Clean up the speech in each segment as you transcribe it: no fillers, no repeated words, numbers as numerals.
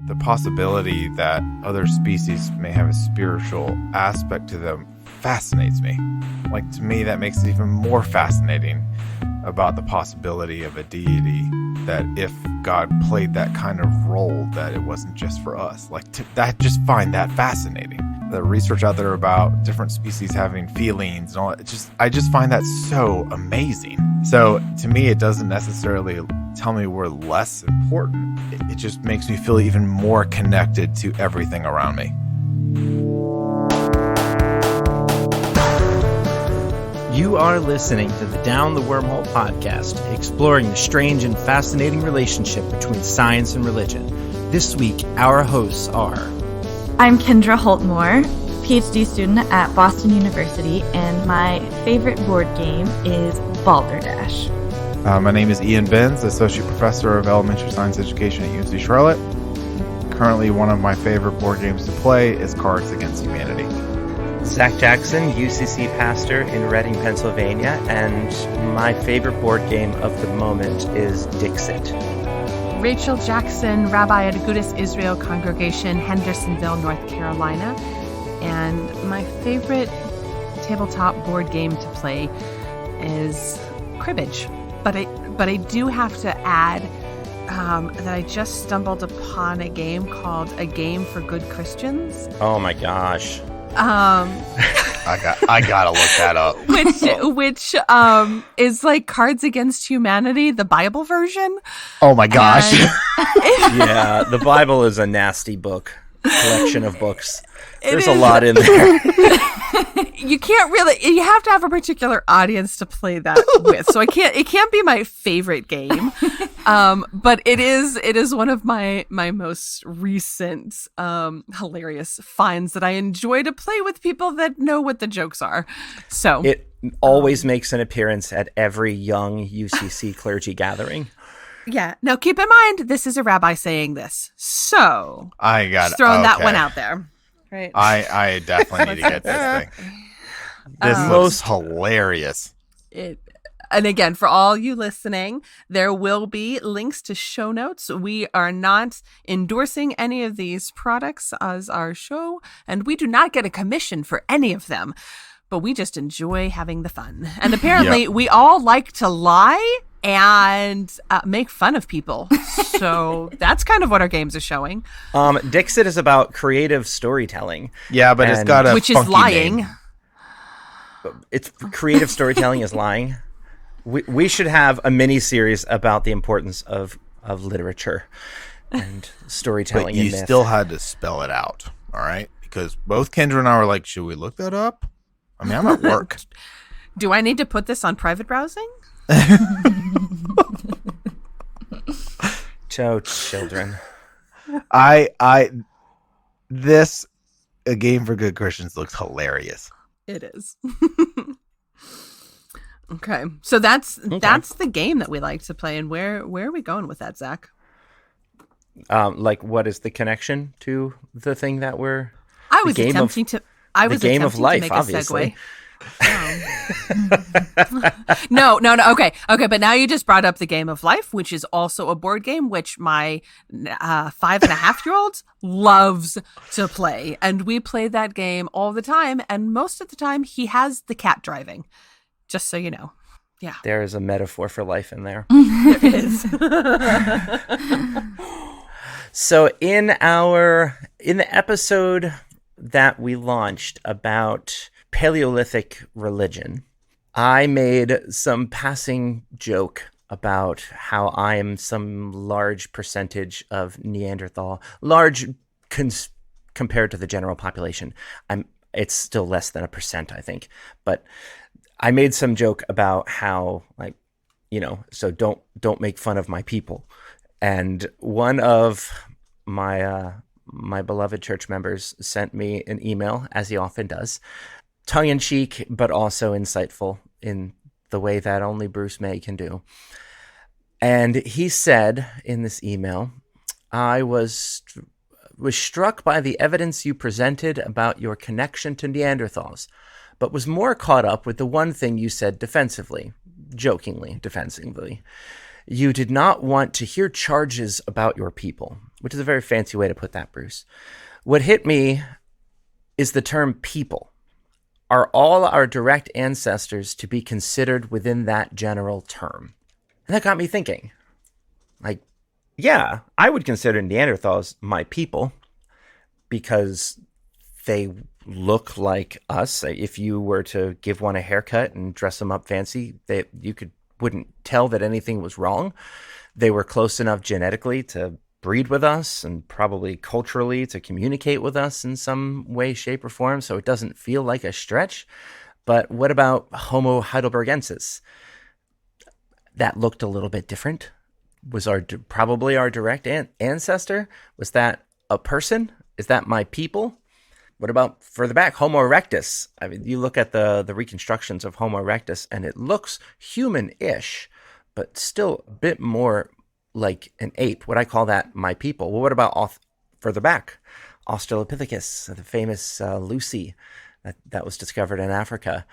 the possibility that other species may have a spiritual aspect to them fascinates me. Like, to me, that makes it even more fascinating about the possibility of a deity, that if God played that kind of role, that it wasn't just for us. Like, I just find that fascinating. The research out there about different species having feelings and all that, I just find that so amazing. So to me, it doesn't necessarily tell me we're less important. It just makes me feel even more connected to everything around me. You are listening to the Down the Wormhole podcast, exploring the strange and fascinating relationship between science and religion. This week, our hosts are... I'm Kendra Holtmore, PhD student at Boston University, and my favorite board game is Balderdash. My name is Ian Benz, Associate Professor of Elementary Science Education at UC Charlotte. Currently, one of my favorite board games to play is Cards Against Humanity. Zach Jackson, UCC pastor in Reading, Pennsylvania, and my favorite board game of the moment is Dixit. Rachel Jackson, Rabbi at Agudas Israel Congregation, Hendersonville, North Carolina. And my favorite tabletop board game to play is Cribbage. But I do have to add that I just stumbled upon a game called A Game for Good Christians. Oh my gosh. I gotta look that up. Which is like Cards Against Humanity, the Bible version. Oh my gosh. Yeah, the Bible is a nasty book, collection of books. There's a lot in there. You have to have a particular audience to play that with. So it can't be my favorite game. But it is one of my most recent hilarious finds that I enjoy to play with people that know what the jokes are. So it always makes an appearance at every young UCC clergy gathering. Yeah. Now keep in mind, this is a rabbi saying this. So just throwing that one out there. Right. I definitely need to get this thing. This looks hilarious. And again, for all you listening, there will be links to show notes. We are not endorsing any of these products as our show, and we do not get a commission for any of them, but we just enjoy having the fun. And apparently we all like to lie and make fun of people. So that's kind of what our games are showing. Dixit is about creative storytelling. Yeah, but it's got a which is lying. Name. It's creative storytelling is lying. We should have a mini series about the importance of literature and storytelling. But you and myth. still had to spell it out, all right? Because both Kendra and I were like, should we look that up? I mean, I'm at work. Do I need to put this on private browsing? Children. This A Game for Good Christians looks hilarious. It is. Okay, so that's the game that we like to play, and where are we going with that, Zach? Like, what is the connection to the thing that we're? I was attempting to life, make a obviously. segue. No. Okay. But now you just brought up the Game of Life, which is also a board game, which my 5.5-year-old loves to play. And we play that game all the time. And most of the time he has the cat driving, just so you know. Yeah. There is a metaphor for life in there. There is. So in the episode that we launched about Paleolithic religion, I made some passing joke about how I am some large percentage of Neanderthal, compared to the general population. It's still less than 1%, I think. But I made some joke about how, like, so don't make fun of my people. And one of my beloved church members sent me an email, as he often does, tongue-in-cheek, but also insightful in the way that only Bruce May can do. And he said in this email, I was struck by the evidence you presented about your connection to Neanderthals, but was more caught up with the one thing you said defensively. You did not want to hear charges about your people. which is a very fancy way to put that, Bruce. What hit me is the term people. Are all our direct ancestors to be considered within that general term? And that got me thinking. Like, yeah, I would consider Neanderthals my people because they look like us. If you were to give one a haircut and dress them up fancy, you wouldn't tell that anything was wrong. They were close enough genetically to breed with us and probably culturally to communicate with us in some way, shape, or form, so it doesn't feel like a stretch. But what about Homo heidelbergensis? That looked a little bit different. Was probably our direct ancestor? Was that a person? Is that my people? What about further back, Homo erectus? I mean, you look at the reconstructions of Homo erectus, and it looks human-ish, but still a bit more like an ape. Would I call that my people? Well, what about further back? Australopithecus, the famous Lucy that was discovered in Africa.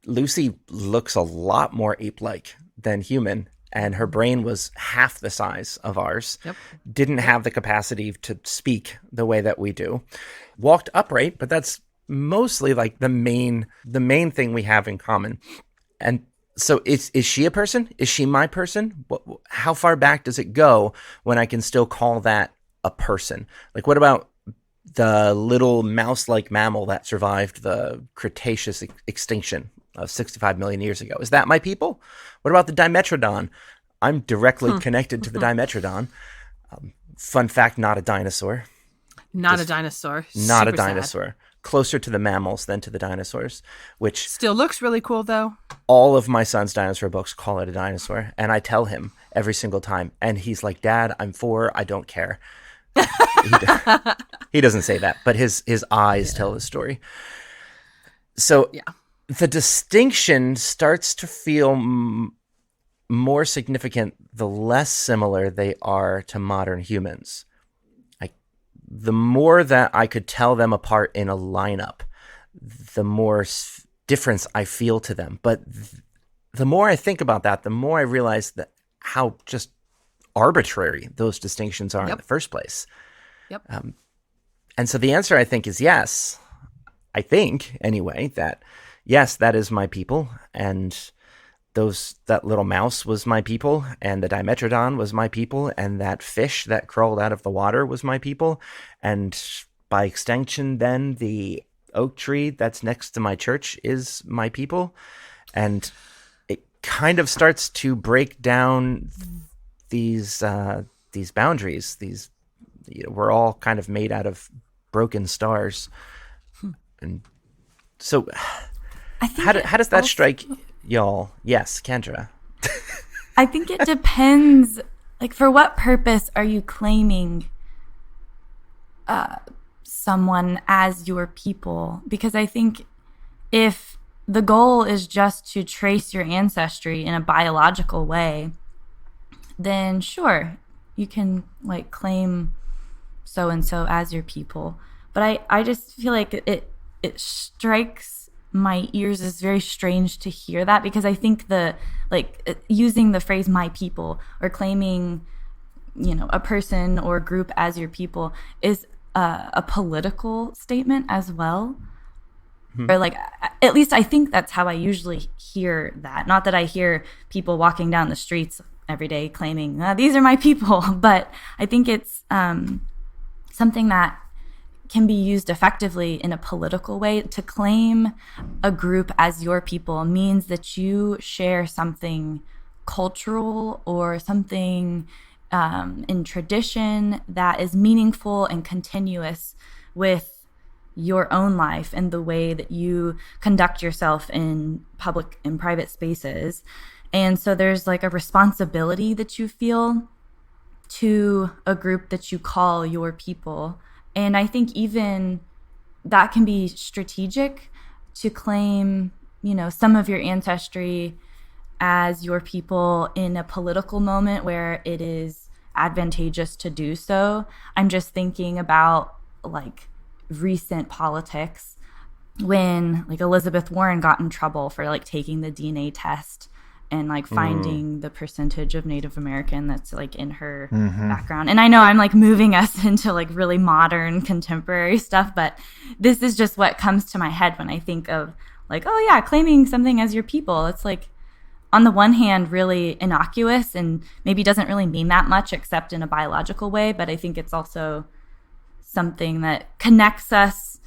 Lucy looks a lot more ape-like than human, and her brain was half the size of ours. Yep. Didn't have the capacity to speak the way that we do. Walked upright, but that's mostly like the main thing we have in common. And so is she a person? Is she my person? How far back does it go when I can still call that a person? Like, what about the little mouse-like mammal that survived the Cretaceous extinction of 65 million years ago? Is that my people? What about the Dimetrodon? I'm directly connected to the Dimetrodon. Fun fact, not a dinosaur. Not a dinosaur. Not Super a dinosaur. Sad. Closer to the mammals than to the dinosaurs, which still looks really cool, though. All of my son's dinosaur books call it a dinosaur, and I tell him every single time, and he's like, "Dad, I'm 4. I don't care." He doesn't say that, but his eyes tell the story. So the distinction starts to feel more significant the less similar they are to modern humans. The more that I could tell them apart in a lineup, the more difference I feel to them. But the more I think about that, the more I realize that how just arbitrary those distinctions are in the first place. Yep. And so the answer, I think, is yes. I think, anyway, that yes, that is my people, and that little mouse was my people, and the Dimetrodon was my people, and that fish that crawled out of the water was my people, and by extension, then the oak tree that's next to my church is my people, and it kind of starts to break down these boundaries. We're all kind of made out of broken stars, and so how does that strike y'all? Yes, Kendra. I think it depends. Like, for what purpose are you claiming someone as your people? Because I think if the goal is just to trace your ancestry in a biological way, then sure, you can like claim so-and-so as your people. But I just feel like it strikes my ears as very strange to hear that, because I think using the phrase "my people" or claiming, a person or group as your people is a political statement as well. Or at least I think that's how I usually hear that. Not that I hear people walking down the streets every day claiming these are my people, but I think it's something that can be used effectively in a political way. To claim a group as your people means that you share something cultural or something in tradition that is meaningful and continuous with your own life and the way that you conduct yourself in public and private spaces. And so there's like a responsibility that you feel to a group that you call your people. And I think even that can be strategic, to claim, some of your ancestry as your people in a political moment where it is advantageous to do so. I'm just thinking about recent politics when Elizabeth Warren got in trouble for taking the DNA test and like finding the percentage of Native American that's like in her background. And I know I'm like moving us into like really modern contemporary stuff, but this is just what comes to my head when I think of like, oh yeah, claiming something as your people. It's like on the one hand really innocuous and maybe doesn't really mean that much except in a biological way, but I think it's also something that connects us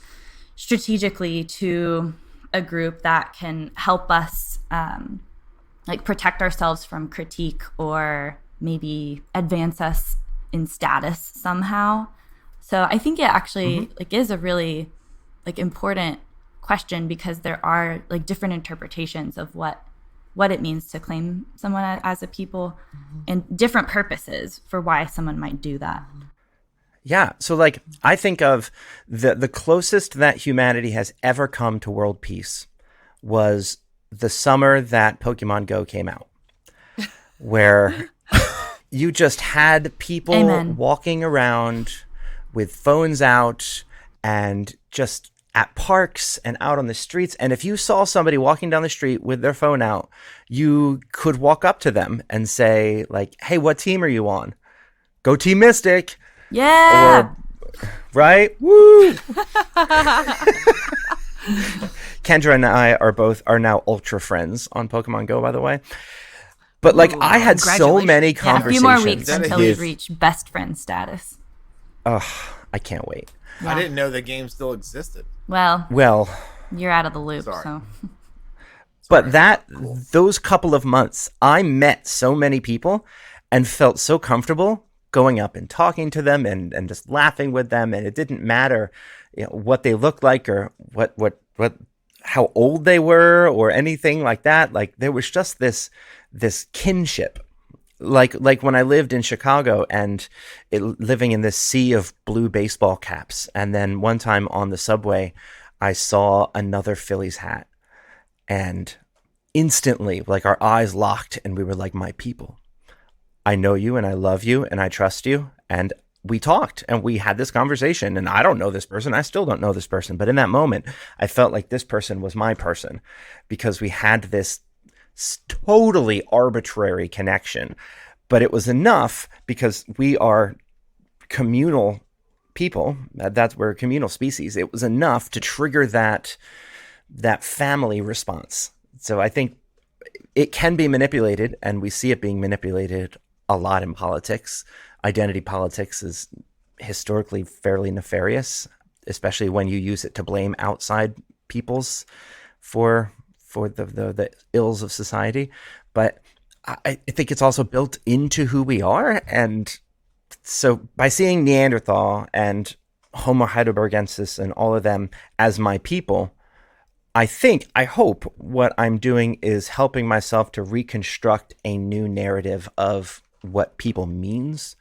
strategically to a group that can help us like protect ourselves from critique or maybe advance us in status somehow. So I think it actually like is a really like important question because there are like different interpretations of what it means to claim someone as a people and different purposes for why someone might do that. Yeah. So like I think of the closest that humanity has ever come to world peace was the summer that Pokemon Go came out, where you just had people Amen. walking around with phones out and just at parks and out on the streets. And if you saw somebody walking down the street with their phone out, you could walk up to them and say like, hey, what team are you on? Go Team Mystic. Yeah. Right? Woo! Kendra and I are now ultra friends on Pokemon Go, by the way. But like I had so many Yeah, a conversations. few more weeks until we with- reach best friend status. Ugh, I can't wait. I didn't know the game still existed. Well, Well, you're out of the loop, Sorry. so but those couple of months, I met so many people and felt so comfortable going up and talking to them and just laughing with them. And it didn't matter, what they looked like or what how old they were or anything like that. Like there was just this kinship. Like when I lived in Chicago and living in this sea of blue baseball caps. And then one time on the subway, I saw another Phillies hat and instantly like our eyes locked and we were like, my people, I know you and I love you and I trust you. And we talked and we had this conversation and I don't know this person. I still don't know this person. But in that moment, I felt like this person was my person because we had this totally arbitrary connection, but it was enough because we are communal people. We're a communal species. It was enough to trigger that family response. So I think it can be manipulated, and we see it being manipulated a lot in politics. Identity politics is historically fairly nefarious, especially when you use it to blame outside peoples for the ills of society. But I think it's also built into who we are. And so by seeing Neanderthal and Homo heidelbergensis and all of them as my people, I hope what I'm doing is helping myself to reconstruct a new narrative of what people means.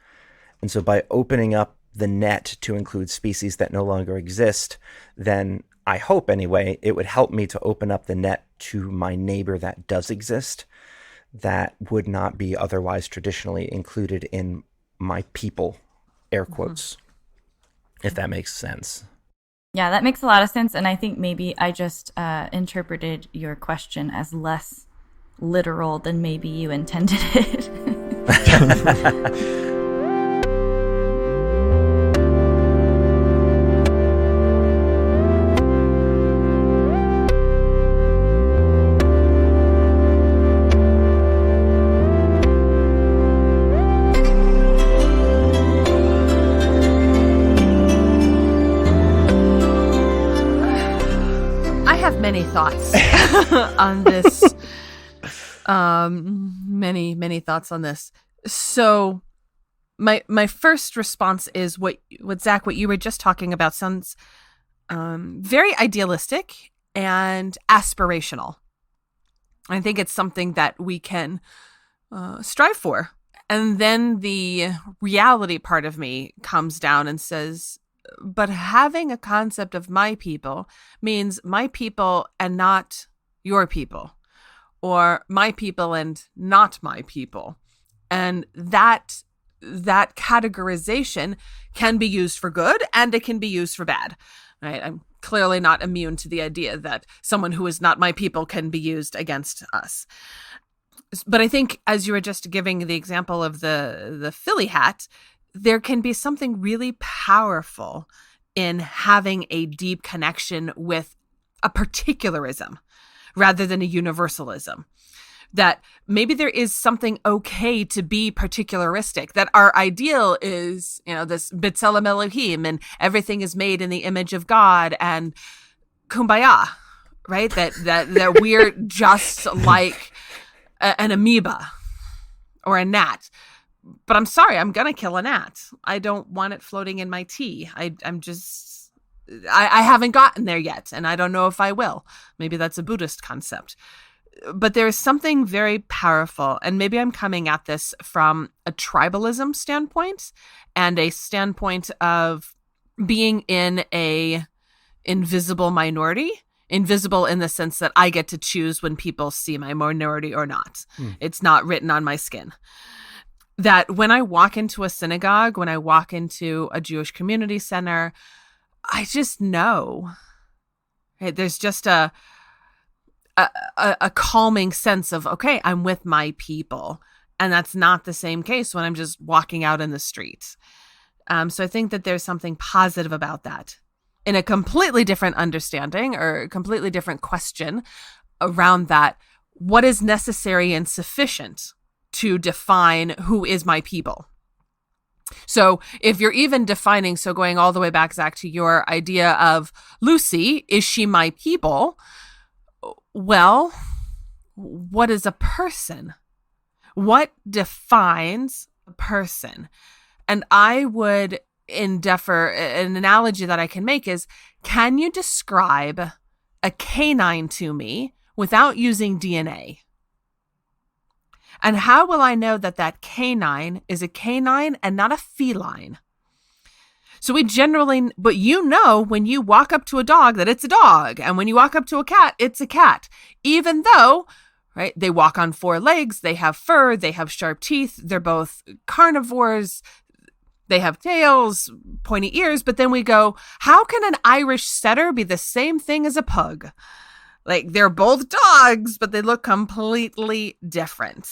And so by opening up the net to include species that no longer exist, then I hope anyway, it would help me to open up the net to my neighbor that does exist, that would not be otherwise traditionally included in my people, air quotes, if that makes sense. yeah, that makes a lot of sense. And I think maybe I just interpreted your question as less literal than maybe you intended it. Many thoughts on this. Many thoughts on this. So my first response is what Zach, what you were just talking about sounds very idealistic and aspirational. I think it's something that we can strive for. And then the reality part of me comes down and says, but having a concept of my people means my people and not your people, or my people and not my people. And that categorization can be used for good and it can be used for bad. Right? I'm clearly not immune to the idea that someone who is not my people can be used against us. But I think, as you were just giving the example of the Philly hat, there can be something really powerful in having a deep connection with a particularism rather than a universalism. That maybe there is something okay to be particularistic, that our ideal is, this B'Tselem Elohim and everything is made in the image of God and kumbaya, right? That we're just like an amoeba or a gnat. But I'm sorry, I'm going to kill a gnat. I don't want it floating in my tea. I haven't gotten there yet, and I don't know if I will. Maybe that's a Buddhist concept. But there is something very powerful, and maybe I'm coming at this from a tribalism standpoint and a standpoint of being in a invisible minority. Invisible in the sense that I get to choose when people see my minority or not. It's not written on my skin. That when I walk into a synagogue, when I walk into a Jewish community center, I just know, right? There's just a calming sense of, okay, I'm with my people. And that's not the same case when I'm just walking out in the street. So I think that there's something positive about that. In a completely different understanding or a completely different question around that, what is necessary and sufficient to define who is my people? So if you're even defining, so going all the way back, Zach, to your idea of Lucy, is she my people? Well, what is a person? What defines a person? And I would endeavor, an analogy that I can make is, can you describe a canine to me without using DNA? And how will I know that that canine is a canine and not a feline? So we generally, but when you walk up to a dog that it's a dog, and when you walk up to a cat, it's a cat, even though, right, they walk on four legs, they have fur, they have sharp teeth, they're both carnivores, they have tails, pointy ears, but then we go, how can an Irish setter be the same thing as a pug? Like, they're both dogs, but they look completely different.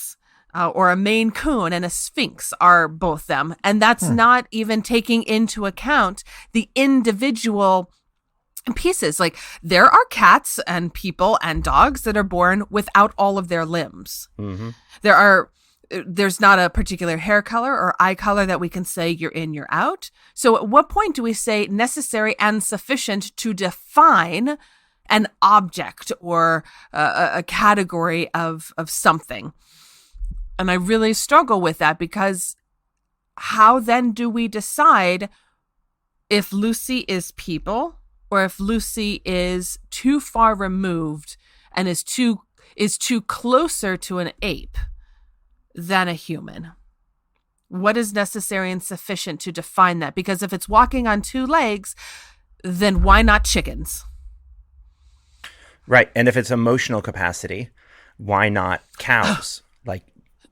Or a Maine Coon and a Sphinx are both them. And that's not even taking into account the individual pieces. Like, there are cats and people and dogs that are born without all of their limbs. Mm-hmm. There's not a particular hair color or eye color that we can say you're in, you're out. So at what point do we say necessary and sufficient to define an object or a category of something? And I really struggle with that, because how then do we decide if Lucy is people or if Lucy is too far removed and is too closer to an ape than a human? What is necessary and sufficient to define that? Because if it's walking on two legs, then why not chickens? Right. And if it's emotional capacity, why not cows?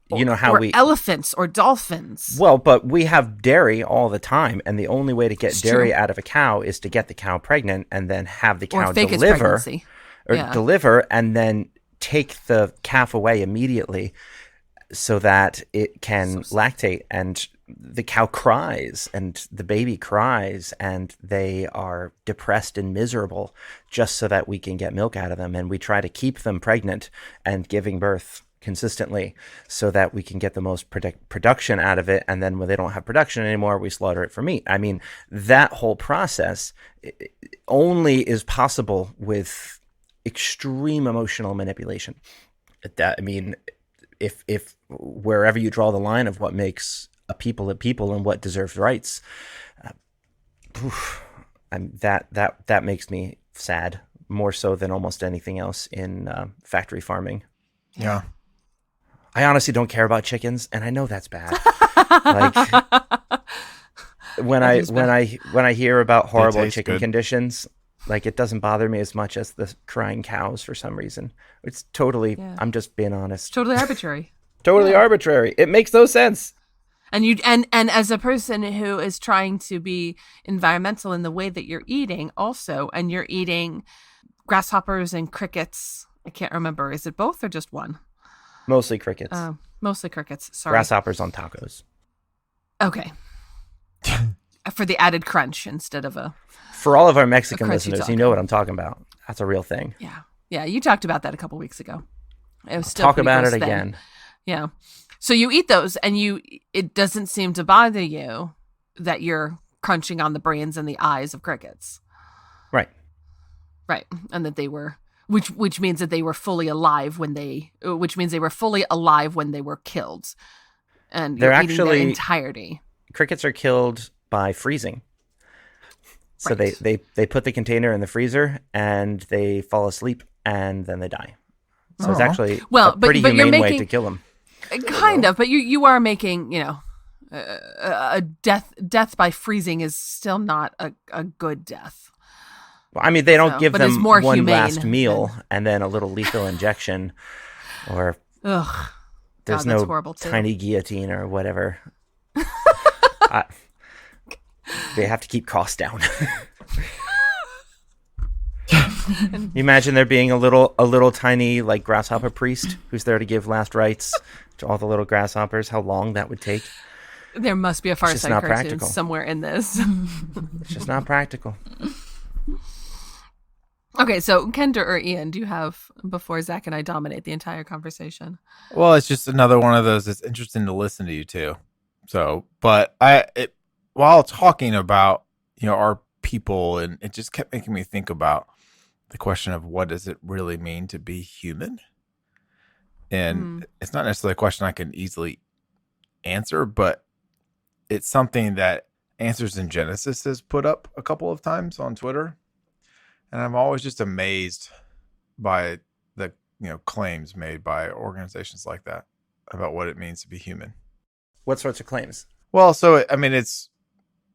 Or elephants or dolphins. Well, but we have dairy all the time, and the only way to get dairy out of a cow is to get the cow pregnant and then have the cow deliver and then take the calf away immediately so that it can lactate, and the cow cries and the baby cries and they are depressed and miserable just so that we can get milk out of them, and we try to keep them pregnant and giving birth consistently so that we can get the most production out of it, and then when they don't have production anymore, we slaughter it for meat. I mean, that whole process only is possible with extreme emotional manipulation. If wherever you draw the line of what makes a people and what deserves rights, that makes me sad more so than almost anything else in factory farming. Yeah. I honestly don't care about chickens, and I know that's bad. When I hear about horrible chicken good. conditions, it doesn't bother me as much as the crying cows for some reason. It's totally, I'm just being honest. Totally arbitrary. Totally arbitrary. It makes no sense. And as a person who is trying to be environmental in the way that you're eating also, and you're eating grasshoppers and crickets, I can't remember, is it both or just one? Mostly crickets. Mostly crickets. Sorry. Grasshoppers on tacos. Okay. For the added crunch instead of a... For all of our Mexican crunchy listeners, taco. you know what I'm talking about. That's a real thing. Yeah. Yeah, you talked about that a couple weeks ago. It was still Talk pretty about gross it then. again. Yeah. So you eat those and it doesn't seem to bother you that you're crunching on the brains and the eyes of crickets. Right. Right. And that they were, which means that they were fully alive when they were killed. And They're you're eating actually- their entirety. Crickets are killed by freezing. So Right. they put the container in the freezer and they fall asleep and then they die. So it's Oh. actually Well, a pretty but you're humane way making- to kill them. Kind of, but you are making, a death by freezing is still not a good death. Well, I mean, they don't So, give but it's them more one humane last meal than- and then a little lethal injection, or Ugh. there's God, that's no horrible too. tiny guillotine or whatever. They have to keep costs down. You imagine there being a little tiny like grasshopper priest who's there to give last rites to all the little grasshoppers. How long that would take? There must be a Far just Side not cartoon practical. somewhere in this. It's just not practical. Okay, so Kendra or Ian, do you have, before Zach and I dominate the entire conversation? Well, it's just another one of those that's interesting to listen to you too. So, but while talking about, our people, and it just kept making me think about the question of what does it really mean to be human? And it's not necessarily a question I can easily answer, but it's something that Answers in Genesis has put up a couple of times on Twitter. And I'm always just amazed by the claims made by organizations like that about what it means to be human. What sorts of claims? Well, so it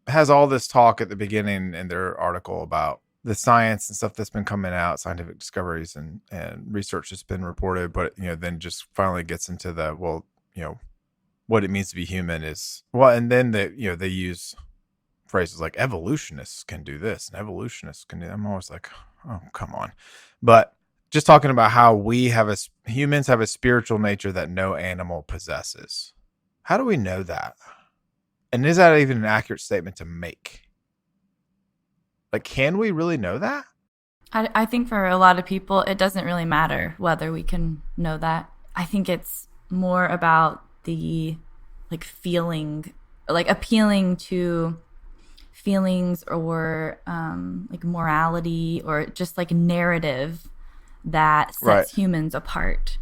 has all this talk at the beginning in their article about the science and stuff that's been coming out, scientific discoveries and research that's been reported, but then just finally gets into the what it means to be human is and then they use phrases like evolutionists can do this and evolutionists can do that. I'm always like, oh, come on. But just talking about how humans have a spiritual nature that no animal possesses. How do we know that? And is that even an accurate statement to make? Like, can we really know that? I think for a lot of people, it doesn't really matter whether we can know that. I think it's more about the feeling, appealing to feelings or morality or just narrative that sets Right. humans apart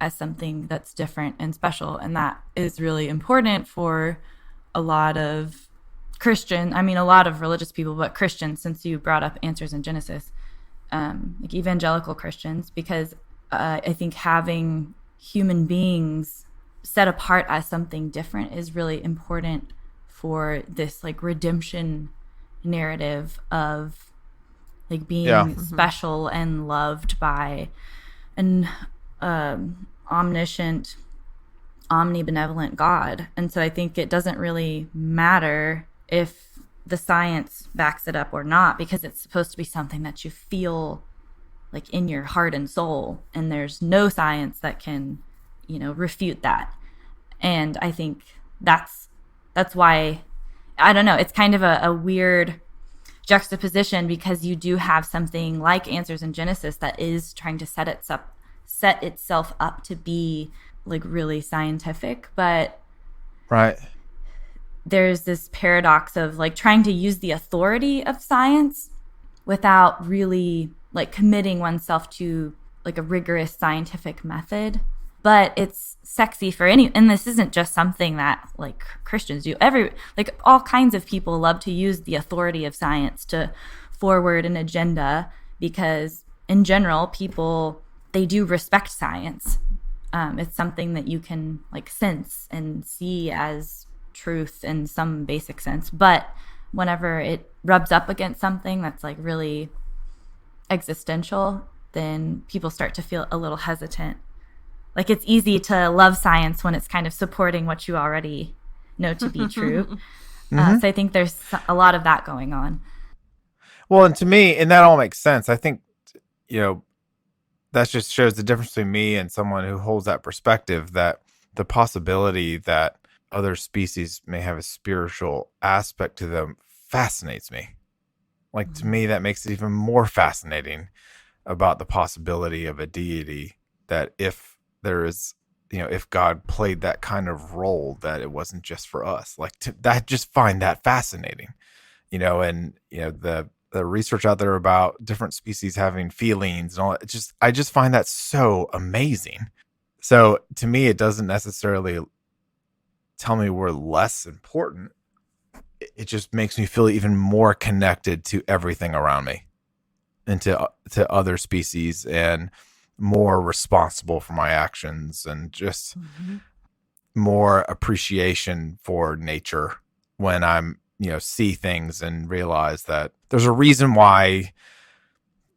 as something that's different and special. And that is really important for a lot of a lot of religious people, but Christians, since you brought up Answers in Genesis, evangelical Christians, because I think having human beings set apart as something different is really important for this redemption narrative of being special and loved by an omniscient, omnibenevolent God. And so I think it doesn't really matter if the science backs it up or not, because it's supposed to be something that you feel in your heart and soul, and there's no science that can refute that. And I think that's why, I don't know, it's kind of a weird juxtaposition, because you do have something like Answers in Genesis that is trying to set itself up to be really scientific, but Right. there's this paradox of trying to use the authority of science without really committing oneself to a rigorous scientific method. But it's sexy for and this isn't just something that Christians do. All kinds of people love to use the authority of science to forward an agenda, because in general, people, they do respect science. It's something that you can sense and see as truth in some basic sense. But whenever it rubs up against something that's really existential, then people start to feel a little hesitant. It's easy to love science when it's kind of supporting what you already know to be true. So I think there's a lot of that going on. Well, and to me, and that all makes sense. I think, that that just shows the difference between me and someone who holds that perspective, that the possibility that other species may have a spiritual aspect to them fascinates me. Like, to me, that makes it even more fascinating about the possibility of a deity, that if there is, if God played that kind of role, that it wasn't just for us. Like, I just find that fascinating, and, the research out there about different species having feelings and all that, I just find that so amazing. So to me, it doesn't necessarily tell me we're less important. It just makes me feel even more connected to everything around me and to other species, and more responsible for my actions, and just more appreciation for nature when I'm, see things and realize that there's a reason why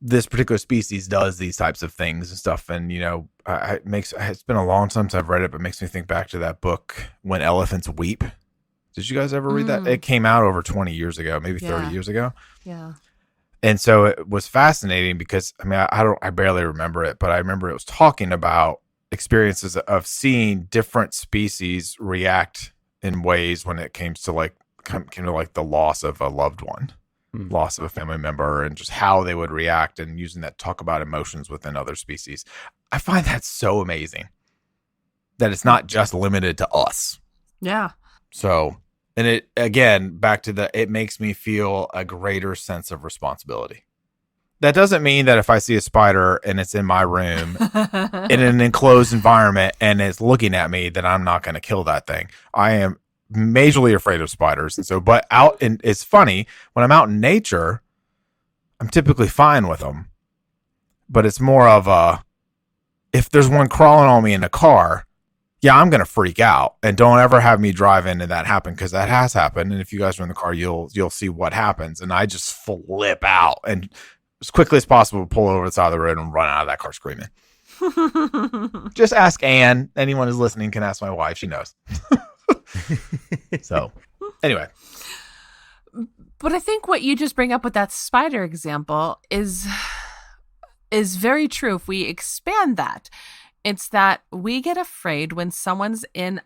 this particular species does these types of things and stuff. And, it's been a long time since I've read it, but it makes me think back to that book, When Elephants Weep. Did you guys ever read that? It came out over 20 years ago, maybe 30 years ago. Yeah. And so it was fascinating because, I barely remember it, but I remember it was talking about experiences of seeing different species react in ways when it came to the loss of a loved one, loss of a family member, and just how they would react, and using that to talk about emotions within other species. I find that so amazing that it's not just limited to us. Yeah. So, and it, again, back to it makes me feel a greater sense of responsibility. That doesn't mean that if I see a spider and it's in my room in an enclosed environment and it's looking at me, that I'm not going to kill that thing. I am majorly afraid of spiders. And so, but it's funny, when I'm out in nature, I'm typically fine with them, but it's more of if there's one crawling on me in a car, yeah, I'm going to freak out. And don't ever have me drive into that happen, because that has happened. And if you guys are in the car, you'll see what happens. And I just flip out and as quickly as possible pull over the side of the road and run out of that car screaming. Just ask Anne. Anyone who's listening can ask my wife. She knows. So anyway. But I think what you just bring up with that spider example is very true. If we expand that, it's that we get afraid when something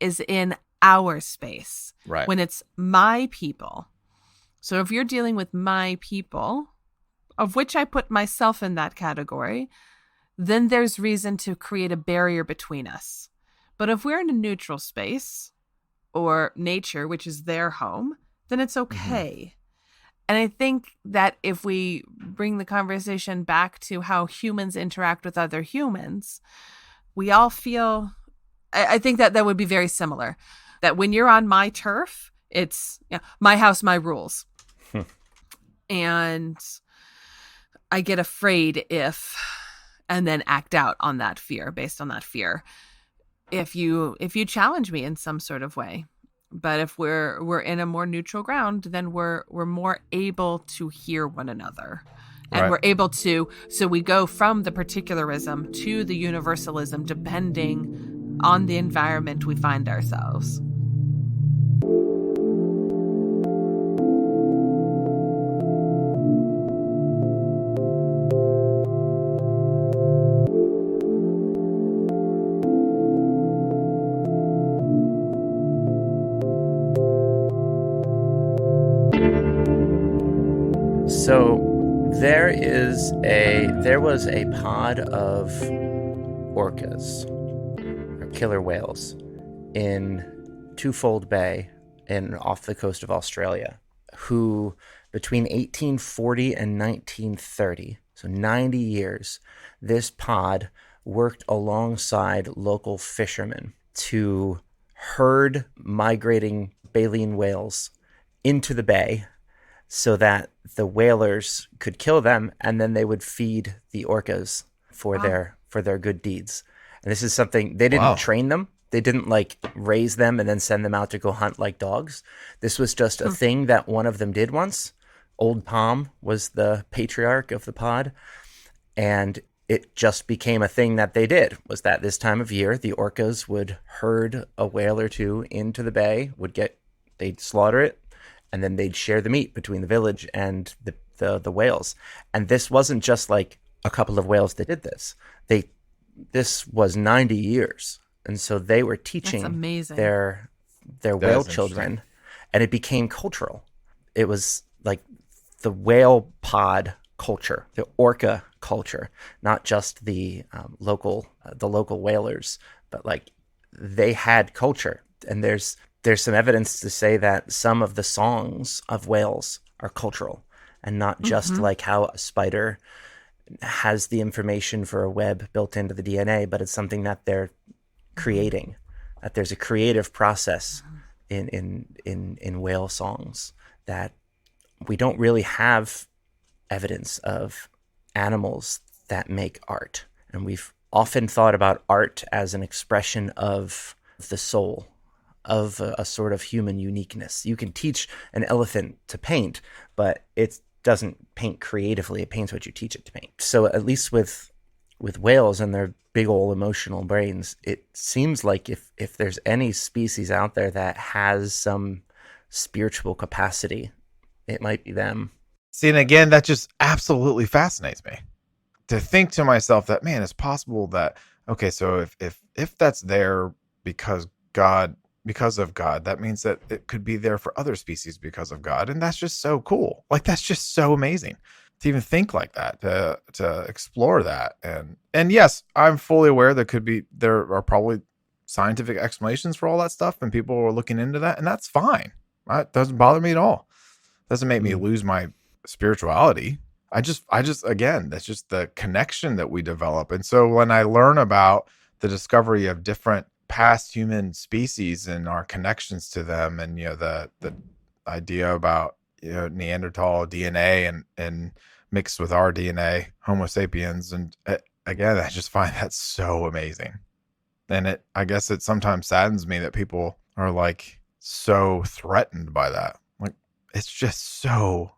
is in our space, right? When it's my people. So if you're dealing with my people, of which I put myself in that category, then there's reason to create a barrier between us. But if we're in a neutral space, or nature, which is their home, then it's okay. And I think that if we bring the conversation back to how humans interact with other humans, we all feel, I think that would be very similar. That when you're on my turf, it's my house, my rules. And I get afraid and then act out on that fear, based on that fear, if you challenge me in some sort of way. But if we're in a more neutral ground, then we're more able to hear one another. And right. We're able to, so we go from the particularism to the universalism, depending on the environment we find ourselves. So there was a pod of orcas, or killer whales, in Twofold Bay off the coast of Australia, who between 1840 and 1930, so 90 years, this pod worked alongside local fishermen to herd migrating baleen whales into the bay, so that the whalers could kill them, and then they would feed the orcas for their good deeds. And this is something, they didn't train them. They didn't raise them and then send them out to go hunt like dogs. This was just a thing that one of them did once. Old Tom was the patriarch of the pod, and it just became a thing that they did, was that this time of year, the orcas would herd a whale or two into the bay, they'd slaughter it, and then they'd share the meat between the village and the whales. And this wasn't just a couple of whales that did this. This was 90 years, and so they were teaching amazing. their whale children, and it became cultural. It was like the whale pod culture, the orca culture, not just the local whalers, but like they had culture. And there's some evidence to say that some of the songs of whales are cultural, and not just like how a spider has the information for a web built into the DNA, but it's something that they're creating. That there's a creative process in whale songs that we don't really have evidence of animals that make art. And we've often thought about art as an expression of the soul, of a sort of human uniqueness. You can teach an elephant to paint, but it doesn't paint creatively. It paints what you teach it to paint. So at least with whales and their big old emotional brains, it seems like if there's any species out there that has some spiritual capacity, it might be them. See, and again, that just absolutely fascinates me to think to myself that, man, it's possible that, okay, so if that's there because of God, that means that it could be there for other species because of God. And that's just so cool. Like, that's just so amazing to even think like that, to explore that. And yes, I'm fully aware there are probably scientific explanations for all that stuff, and people are looking into that, and that's fine. It doesn't bother me at all. Doesn't make me lose my spirituality. I just, again, that's just the connection that we develop. And so when I learn about the discovery of different past human species and our connections to them, and the idea about Neanderthal DNA and mixed with our DNA, Homo sapiens, and again, I just find that so amazing. And I guess it sometimes saddens me that people are like so threatened by that. Like, it's just so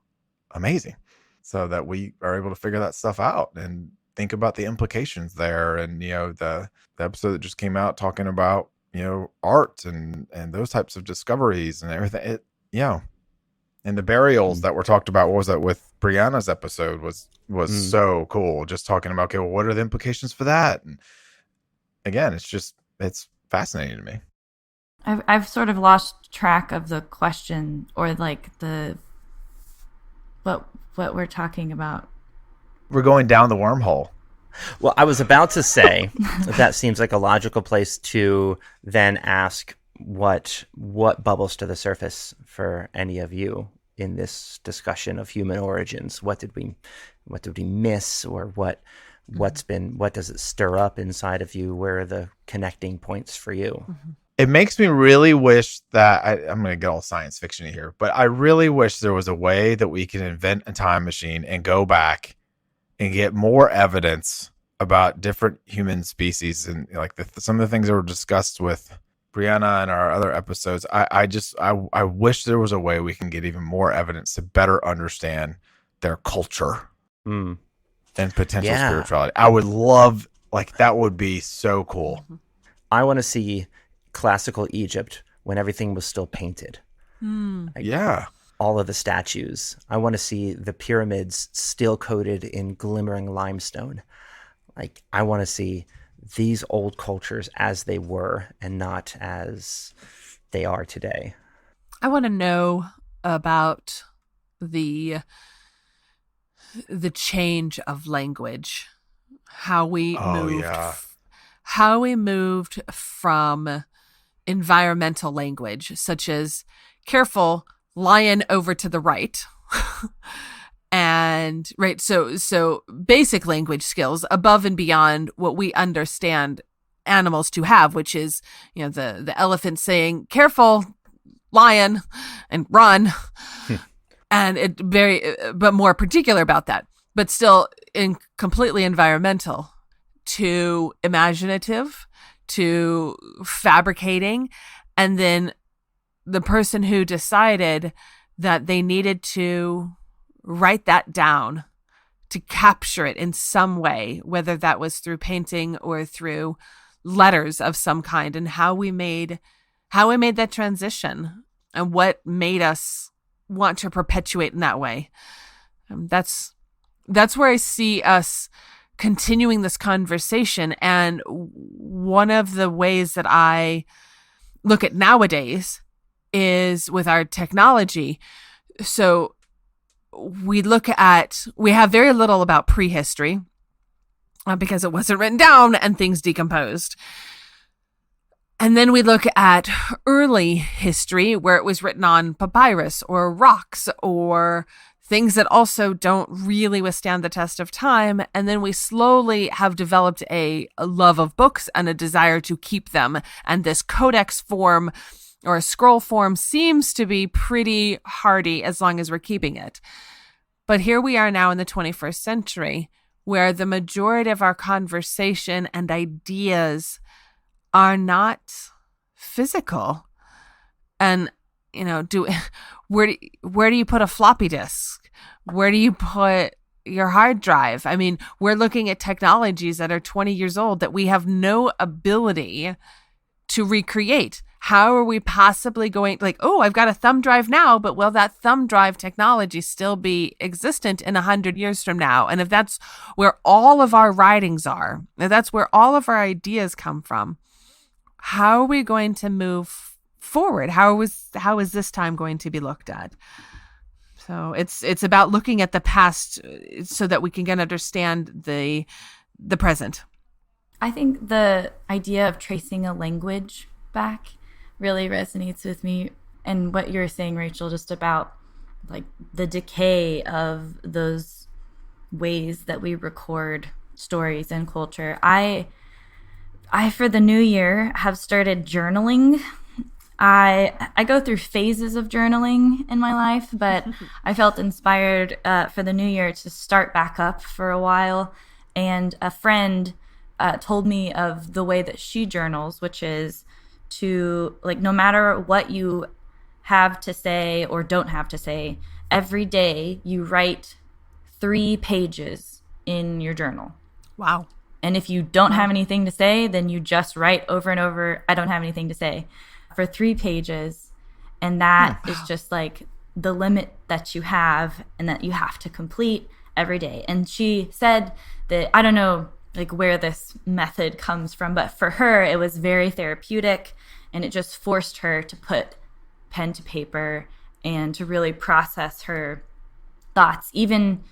amazing, so that we are able to figure that stuff out and think about the implications there. And the episode that just came out talking about art and those types of discoveries and everything. And the burials that were talked about, what was that with Brianna's episode, was so cool. Just talking about, okay, well, what are the implications for that? And again, it's fascinating to me. I've sort of lost track of the question, or like what we're talking about. We're going down the wormhole. Well, I was about to say that seems like a logical place to then ask what bubbles to the surface for any of you in this discussion of human origins. What did we miss, or what does it stir up inside of you? Where are the connecting points for you? Mm-hmm. It makes me really wish that I'm going to get all science fiction here, but I really wish there was a way that we could invent a time machine and go back and get more evidence about different human species, and like some of the things that were discussed with Brianna and our other episodes. I wish there was a way we can get even more evidence to better understand their culture and potential spirituality. I would love, like, that would be so cool. I want to see classical Egypt when everything was still painted. All of the statues. I want to see the pyramids still coated in glimmering limestone. Like, I want to see these old cultures as they were and not as they are today. I want to know about the change of language, how we moved from environmental language, such as careful, lion over to the right. And right, so basic language skills above and beyond what we understand animals to have, which is, the elephant saying careful, lion, and run. And it but more particular about that, but still completely environmental, to imaginative, to fabricating. And then the person who decided that they needed to write that down, to capture it in some way, whether that was through painting or through letters of some kind, and how we made that transition and what made us want to perpetuate in that way. That's where I see us continuing this conversation. And one of the ways that I look at nowadays is with our technology. So we have very little about prehistory because it wasn't written down and things decomposed. And then we look at early history where it was written on papyrus or rocks or things that also don't really withstand the test of time. And then we slowly have developed a love of books and a desire to keep them. And this codex form or a scroll form seems to be pretty hardy as long as we're keeping it. But here we are now in the 21st century where the majority of our conversation and ideas are not physical. And, where do you put a floppy disk? Where do you put your hard drive? I mean, we're looking at technologies that are 20 years old that we have no ability to recreate. How are we possibly going, I've got a thumb drive now, but will that thumb drive technology still be existent in 100 years from now? And if that's where all of our writings are, if that's where all of our ideas come from, how are we going to move forward? How is this time going to be looked at? So it's about looking at the past so that we can understand the present. I think the idea of tracing a language back really resonates with me, and what you're saying, Rachel, just about the decay of those ways that we record stories and culture. I for the new year have started journaling. I go through phases of journaling in my life, but I felt inspired for the new year to start back up for a while. And a friend told me of the way that she journals, which is to, no matter what you have to say or don't have to say, every day you write 3 pages in your journal. Wow. And if you don't have anything to say, then you just write over and over, I don't have anything to say, for 3 pages. And that is just the limit that you have and that you have to complete every day. And she said that, I don't know where this method comes from, but for her, it was very therapeutic, and it just forced her to put pen to paper and to really process her thoughts. Even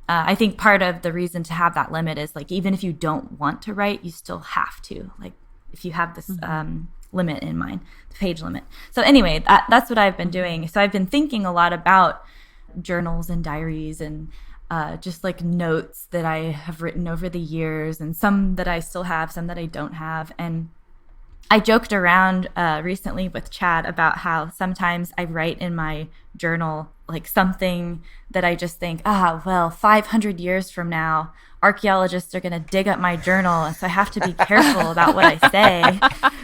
I think part of the reason to have that limit is even if you don't want to write, you still have to, if you have this limit in mind, the page limit. So anyway, that's what I've been doing. So I've been thinking a lot about journals and diaries and just notes that I have written over the years, and some that I still have, some that I don't have. And I joked around recently with Chad about how sometimes I write in my journal something that I just think, 500 years from now, archaeologists are going to dig up my journal, and so I have to be careful about what I say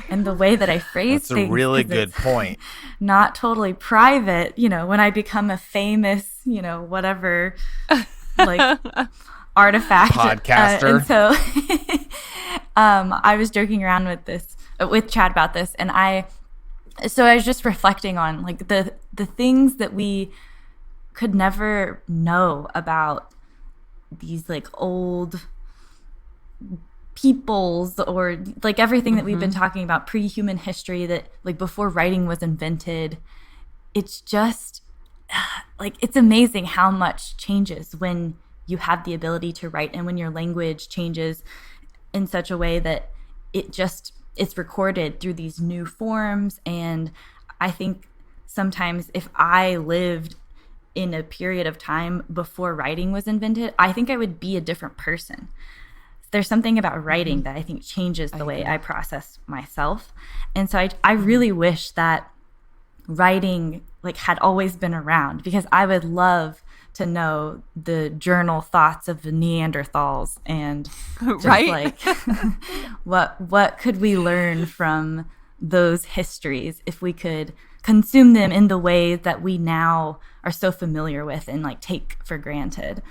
and the way that I phrase things. That's a really good point. Not totally private, when I become a famous, whatever, artifact. Podcaster. And so I was joking around with Chad about this, and I was just reflecting on the things that we could never know about these old peoples, or everything that we've been talking about, pre-human history, that before writing was invented. It's just it's amazing how much changes when you have the ability to write, and when your language changes in such a way that it's recorded through these new forms. And I think sometimes if I lived in a period of time before writing was invented, I think I would be a different person. There's something about writing that I think changes the way I process myself. And so I really wish that writing had always been around, because I would love to know the journal thoughts of the Neanderthals, and just what could we learn from those histories if we could consume them in the ways that we now are so familiar with and take for granted.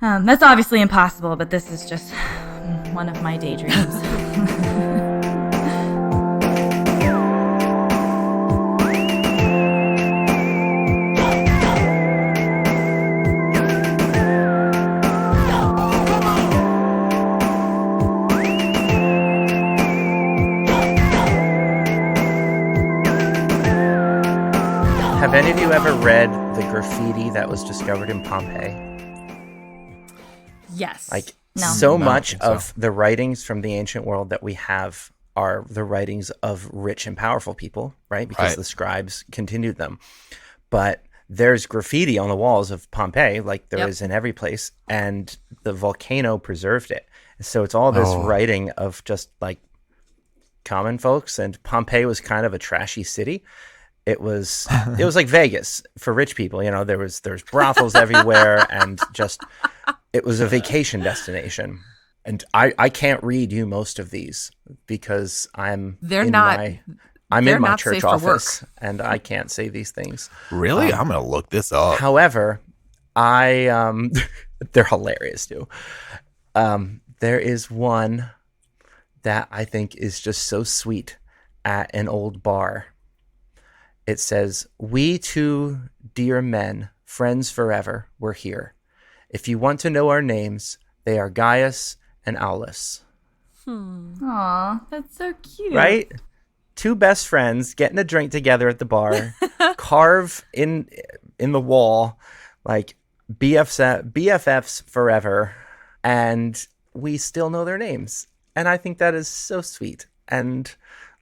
That's obviously impossible, but this is just one of my daydreams. any of you ever read the graffiti that was discovered in Pompeii? Yes. Like No. so No, I don't much think so. of the writings from the ancient world that we have are the writings of rich and powerful people, right? Because Right. the scribes continued them. But there's graffiti on the walls of Pompeii, like there Yep. is in every place, and the volcano preserved it. So it's all this writing of just like common folks, and Pompeii was kind of a trashy city. It was like Vegas for rich people. You know, there's brothels everywhere, and just it was a vacation destination. And I can't read you most of these because I'm They're in not- I'm they're in my not safe church for work. office and I can't say these things. Really? I'm gonna look this up. However, I they're hilarious too. There is one that I think is just so sweet at an old bar. It says, "We two dear men, friends forever, we're here. If you want to know our names, they are Gaius and Aulus." Aw, that's so cute. Right? Two best friends getting a drink together at the bar, carve in the wall like BFFs forever, and we still know their names. And I think that is so sweet. And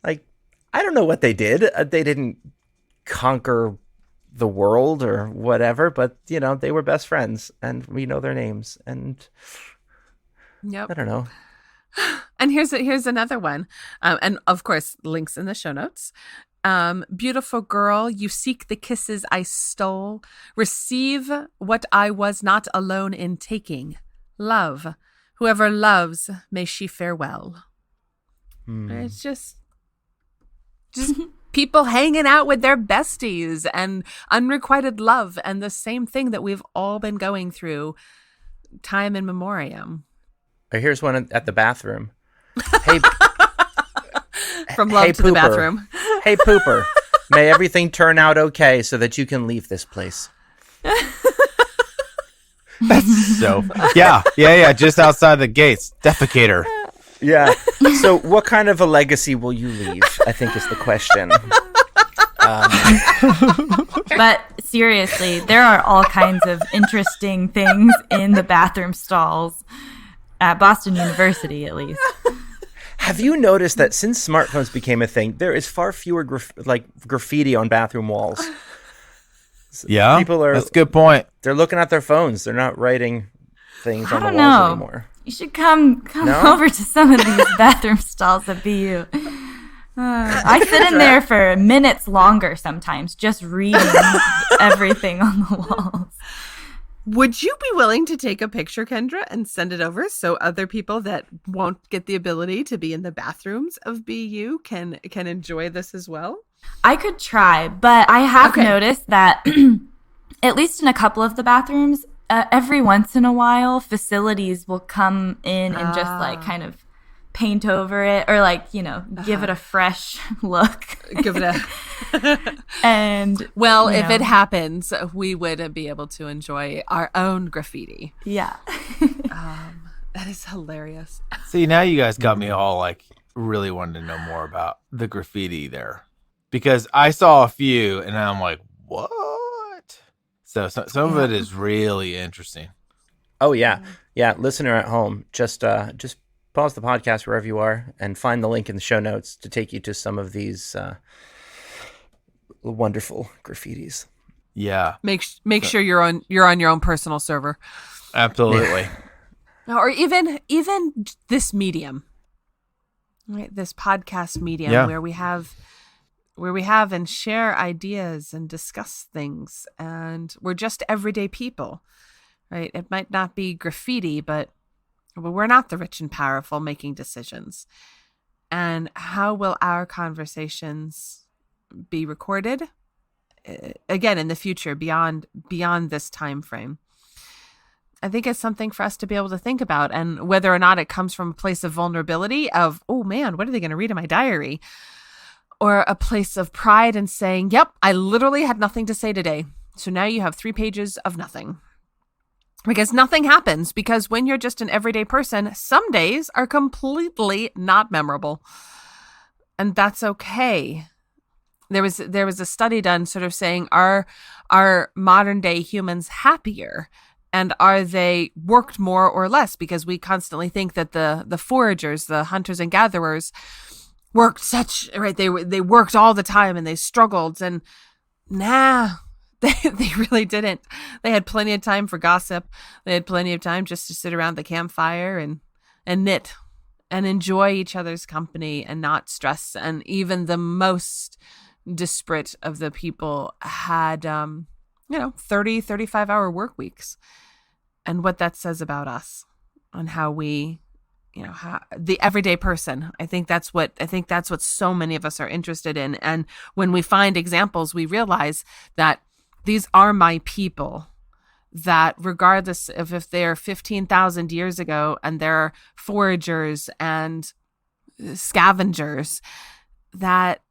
like, I don't know what they did. They didn't conquer the world or whatever, but you know, they were best friends and we know their names. And Yep. I don't know. And here's another one. And of course, links in the show notes. Beautiful girl, you seek the kisses I stole. Receive what I was not alone in taking. Love. Whoever loves, may she farewell. It's just people hanging out with their besties and unrequited love and the same thing that we've all been going through time in memoriam. Or here's one at the bathroom. Hey, From love hey, to the pooper. bathroom. Hey, pooper. May everything turn out okay so that you can leave this place. So yeah, just outside the gates, defecator. Yeah. So what kind of a legacy will you leave, I think is the question. But seriously, there are all kinds of interesting things in the bathroom stalls at Boston University, at least. Have you noticed that since smartphones became a thing, there is far fewer graffiti on bathroom walls? Yeah, People are- that's a good point. They're looking at their phones. They're not writing things I on the don't walls know. anymore. You should come No? over to some of these bathroom stalls at BU. I sit in there for minutes longer sometimes, just reading everything on the walls. Would you be willing to take a picture, Kendra, and send it over so other people that won't get the ability to be in the bathrooms of BU can enjoy this as well? I could try, but I have Okay. noticed that at least in a couple of the bathrooms, every once in a while, facilities will come in and just like kind of paint over it or like, you know, give it a fresh look. Give it a And well. you If know, it happens, we would be able to enjoy our own graffiti. yeah. That is hilarious. See, now you guys got me all like really wanting to know more about the graffiti there because I saw a few and I'm like, what? So some of it is really interesting. Oh yeah, yeah. Listener at home, just pause the podcast wherever you are and find the link in the show notes to take you to some of these wonderful graffitis. Yeah, Make sure you're on your own personal server, absolutely. or even this medium, right? This podcast medium Yeah. where we have and share ideas and discuss things, and we're just everyday people, right? It might not be graffiti, but we're not the rich and powerful making decisions. And how will our conversations be recorded again in the future beyond this time frame? I think it's something for us to be able to think about, and whether or not it comes from a place of vulnerability of, oh man, what are they going to read in my diary? Or a place of pride and saying, yep, I literally had nothing to say today. So now you have 3 pages of nothing. Because nothing happens, because when you're just an everyday person, some days are completely not memorable. And that's okay. there was a study done sort of saying, are modern day humans happier, and are they worked more or less? Because we constantly think that the foragers, the hunters and gatherers, worked they worked all the time and they struggled, and they really didn't. They had plenty of time for gossip. They had plenty of time just to sit around the campfire and knit and enjoy each other's company and not stress. And even the most disparate of the people had 30, 35-hour work weeks. And what that says about us and how we, how the everyday person, I think that's what so many of us are interested in. And when we find examples, we realize that these are my people, that regardless of if they're 15,000 years ago and they're foragers and scavengers, that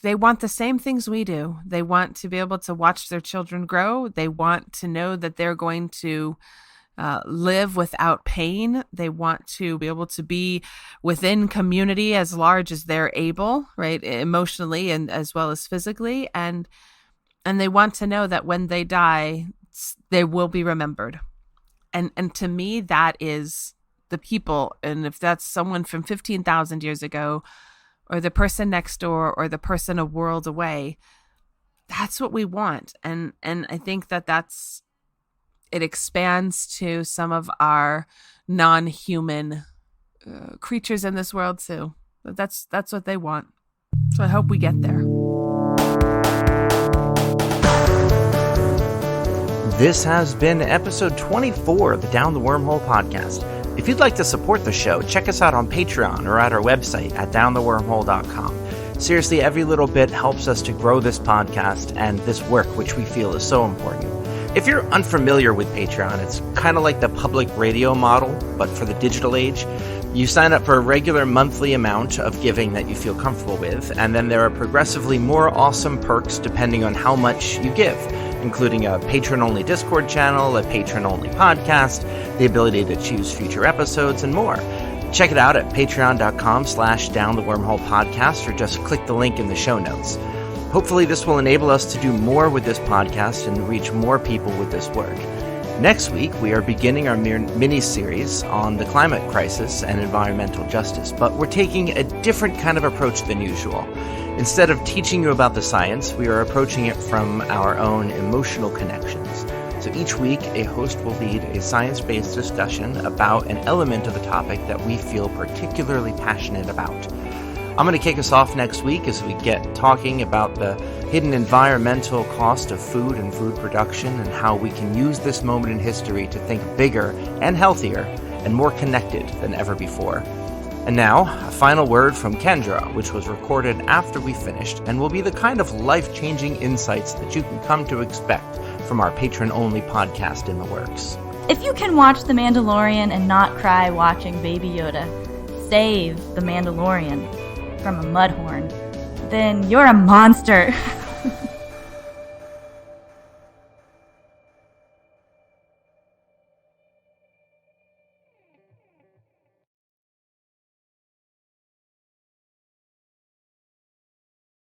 they want the same things we do. They want to be able to watch their children grow. They want to know that they're going to live without pain. They want to be able to be within community as large as they're able, right, emotionally and as well as physically. And they want to know that when they die, they will be remembered. And to me, that is the people. And if that's someone from 15,000 years ago, or the person next door, or the person a world away, that's what we want. And I think it expands to some of our non-human creatures in this world too. That's what they want. So I hope we get there. This has been episode 24 of the Down the Wormhole podcast. If you'd like to support the show, check us out on Patreon or at our website at downthewormhole.com. Seriously, every little bit helps us to grow this podcast and this work, which we feel is so important. If you're unfamiliar with Patreon, it's kind of like the public radio model, but for the digital age. You sign up for a regular monthly amount of giving that you feel comfortable with, and then there are progressively more awesome perks depending on how much you give, including a patron-only Discord channel, a patron-only podcast, the ability to choose future episodes, and more. Check it out at patreon.com/downthewormholepodcast, or just click the link in the show notes. Hopefully this will enable us to do more with this podcast and reach more people with this work. Next week, we are beginning our mini-series on the climate crisis and environmental justice, but we're taking a different kind of approach than usual. Instead of teaching you about the science, we are approaching it from our own emotional connections. So each week, a host will lead a science-based discussion about an element of a topic that we feel particularly passionate about. I'm going to kick us off next week as we get talking about the hidden environmental cost of food and food production, and how we can use this moment in history to think bigger and healthier and more connected than ever before. And now, a final word from Kendra, which was recorded after we finished, and will be the kind of life-changing insights that you can come to expect from our patron-only podcast in the works. If you can watch The Mandalorian and not cry watching Baby Yoda save the Mandalorian from a mudhorn, then you're a monster.